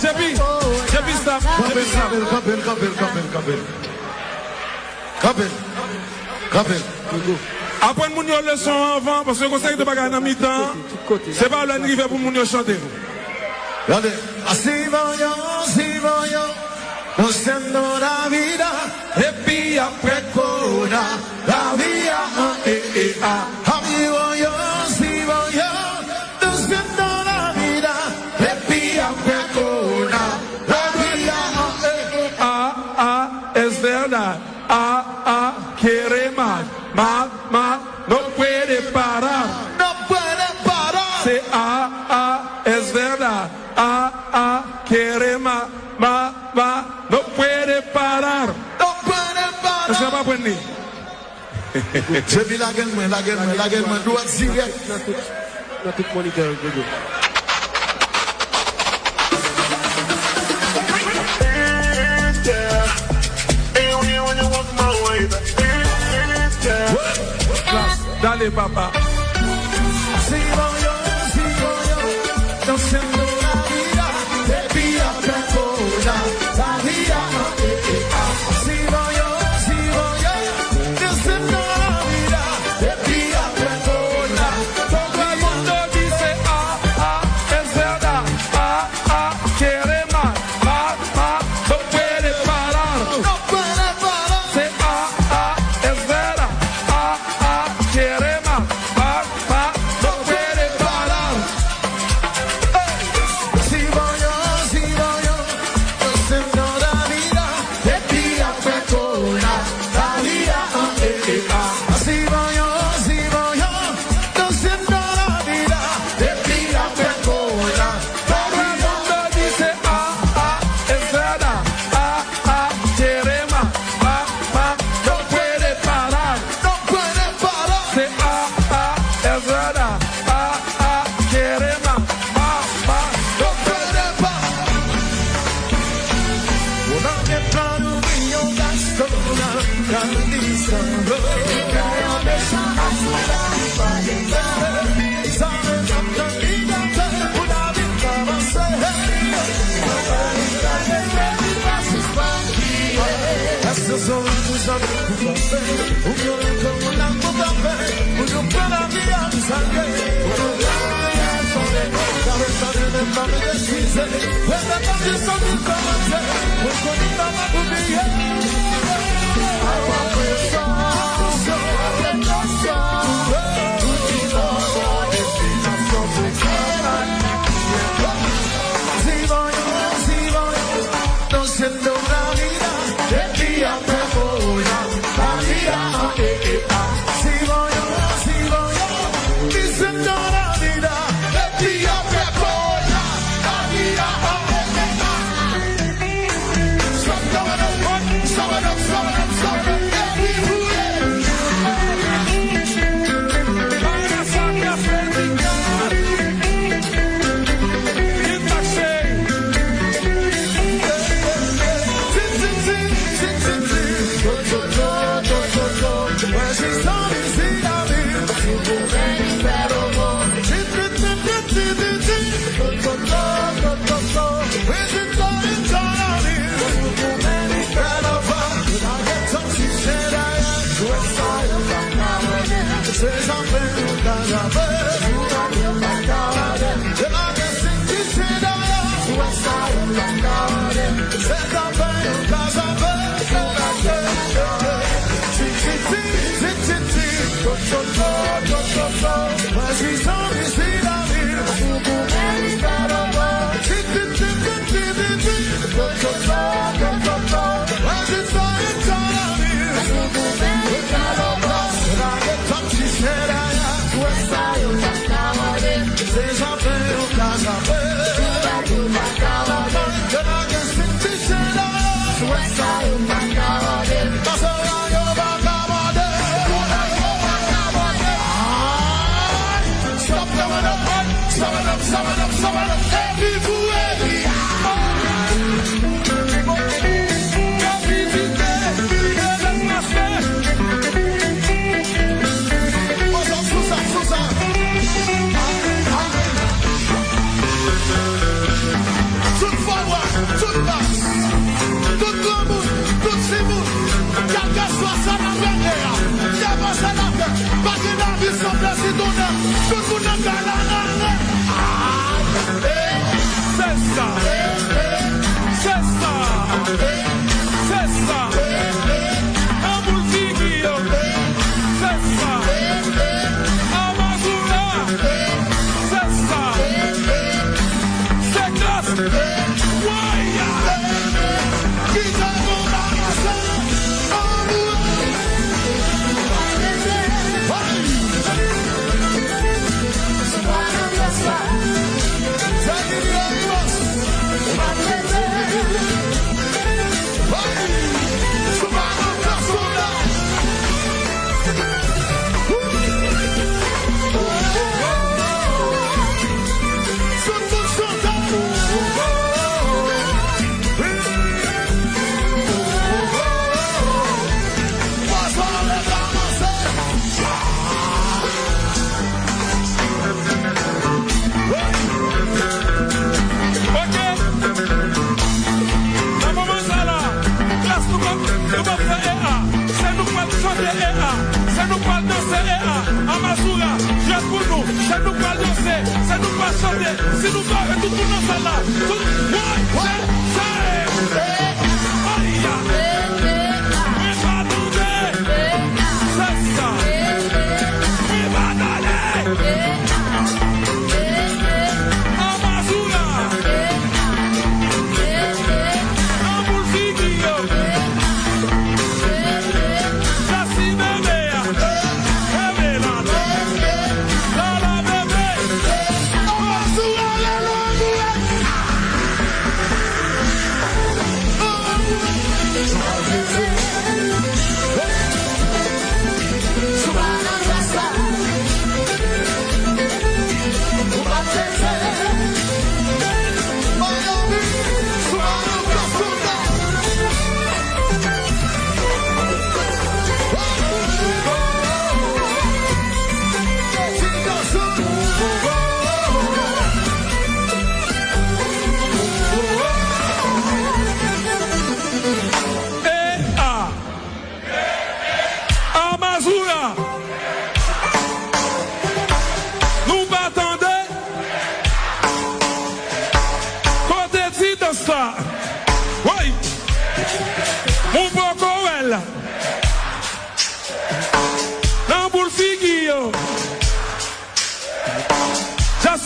Jebi, stop. Kapel. Après moun yo leçon avant parce que conseil de bagarre dans mi-temps. C'est pas l'année qui fait pour moun yo chanter. Regardez. Así voy yo, haciendo la vida, happy aprecona, la vida, Así voy yo, haciendo la vida, happy aprecona, la vida, es verdad. Quiere más, no puede parar. C'est es verdad. Quiere más, no puede parar. Est-ce que pas pour ni? Je vis la guerre, doit être sérieux. Not tout moniteur, Gogo. Dale, papa. Sigo yo, haciendo la vida, de vía precona, la vida, Sigo yo, haciendo la vida, de vía precona, Todo el mundo dice, es verdad, quiere más, no puede parar. no puede parar. C'est es verdad, quiere más, no puede parar. Sigo yo, haciendo la vida, de vía precona, la vida, Sigo yo, haciendo la vida, de vía precona, Todo el mundo dice, es verdad, quiere más, no puede parar. no puede parar. C'est es verdad, quiere más, No puede parar. Una mientras un niño gastó una camisa Sabe tanta vida que una vida va a ser. Estos son tus amigos, un violín con una puta fe, un para vida de sangre, cabeza de mame de chise, la calle son un comandante, un conita más un Siendo una vida de día precona, la vida, sigo yo, diciendo la vida de día precona, la vida,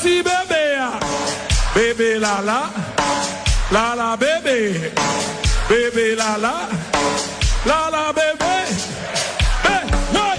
Si bébé, bébé la la bébé, bébé la la bébé, hey, ouais,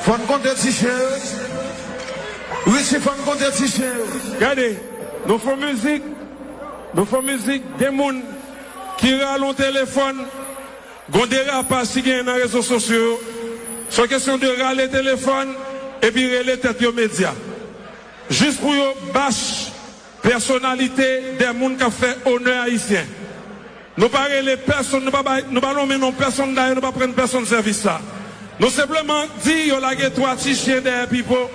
Faut compter t-shirt. Oui, c'est faut compter t-shirt. Regardez, nous faisons musique, des gens qui râlent au téléphone, qui dérapent si dans les réseaux sociaux. C'est question de râler le téléphone et puis les têtes aux médias. Juste pour bâcher personnalité des gens qui ont fait honneur haïtien. Nous ne parlons les personnes, nous ne parlons pas personne d'ailleurs, nous ne prenons personne de service là. Nous simplement dire, il y a 3 petits chiens derrière Pipo,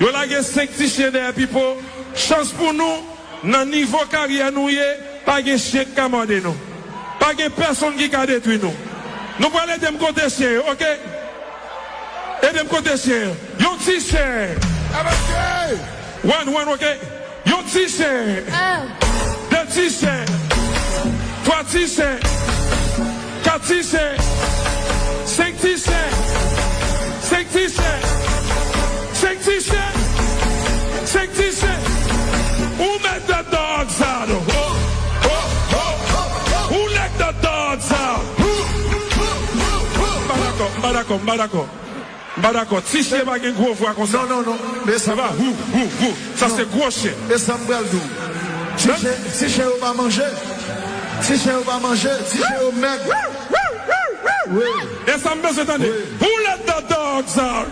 il y a 5 petits chiens derrière Pipo. Chance pour nous, dans le niveau carrière, nous pas de chien qui a mordé nous. Pas de personne qui a détruit nous. Nous parlons de côté chien, ok? Et de côté chien. Yon petit chien. One, ok? Yon petit chien. 2 petits chiens. 3 petits chiens. 4 petits chiens. 5 t-shirts. 5 t-shirts. 5 t-shirts. 5 t-shirts. Who let the dogs out? Who let the dogs out? Mbadako, t-shirt va gen gros voix comme ça. Non, mais ça va. Ça c'est gros chien. Et ça me brûle d'où? T-shirt ou pas manger? T-shirt ou pas manger? T-shirt ou mec? Oui. Et ça me besoin d'entendre. Who let the dogs out?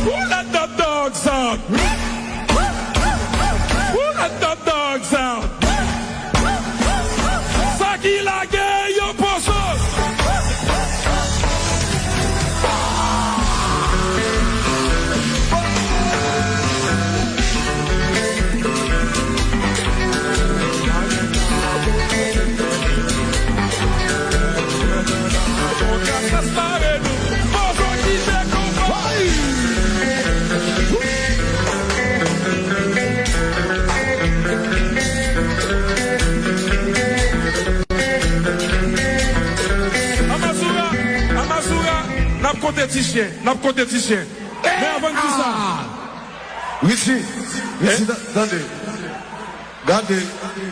Who let the dogs out? Who let the dogs out? Ça qui la guerre, yo poso. N'a pas de t-shirt. Mais avant tout ça. Ici, attendez. Regardez,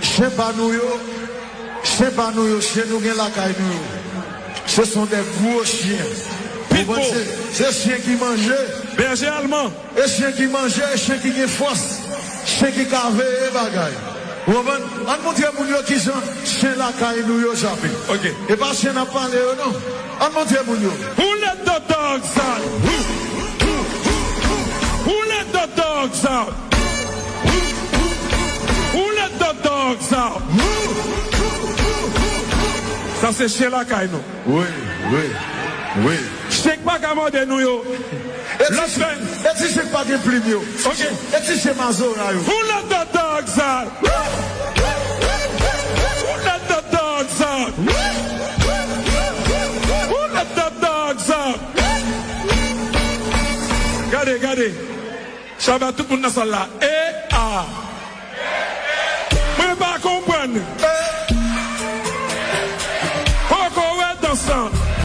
chez nous, chez nous, la caille nous. Ce sont des gros chiens. C'est chiens qui mangeaient. Berger allemand. Et chiens qui mangeaient, chiens qui ont force. Chiens qui cavaient et bagaille. On montre à nous qui sont chien la caille nous jappé. Ok. Et pas chien n'a pas parlé, non. On montre à nous. Who let the dogs out? Who let the dogs out? Who let the dogs out? Ça c'est chien la caille nous. Oui. Chien pas commandé nous yo. Et si c'est pas de plume yo. Ok. Et si c'est mazora yo. Who let the dogs out? Who let the dogs out? Who let the dogs out? Regardez. Ça va tout le monde dans la salle là.